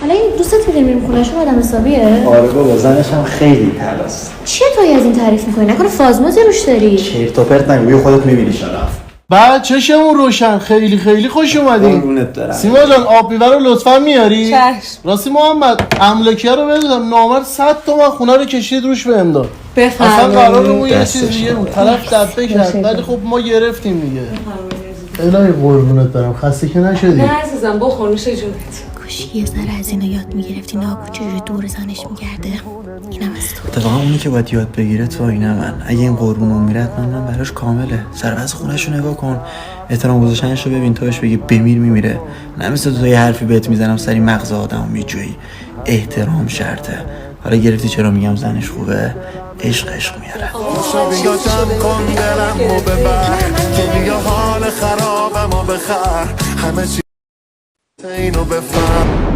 حالا این دوستت میگه میریم خونه‌شون آدم حسابیه؟ آره بابا زنش هم خیلی تلاست. چیه توی از این تعریف میکنی؟ نکنه فازموزی روش داری؟ چرت و پرت نگو، خودت میبینی شرف. بعد چشمون روشن، خیلی خیلی خوش اومدین. قربونت برم. سیما جان آب میوه رو لطفا میاری؟ چشم. راستی محمد املاکیه رو بدم نامر 100 تومن خونه رو کشید روش به امداد. اصلا بفرمایید. قرارمون یه دستش چیز دیگه بود، نبود. طرف دفعه کرد ولی خب ما گرفتیم دیگه. الهی قربونت برم، خسته که نشدی؟ نه عزیزم بخور نوش جونت. کاش یه ذره از اینا یاد میگرفتی ناگو چجوری دور زنش میگرده. اینم از تو. اتفاقا اونی که باید یاد بگیره تو اینه. من اگه این قربون میره من براش کامله. سرباز خونه‌شو نگاه کن، احترام گذاشتنش رو ببین، توش بگی بمیر میمیره. نه مثل تو یه حرفی بهت میزنم سری مغز آدمو میجویی. احترام شرطه. حالا گرفتی چرا میگم زنش خوبه؟ عشق میاره. بیا جمع کن دلمو ببر که بیا حال خرابمو بخر همه چی اینو بفهم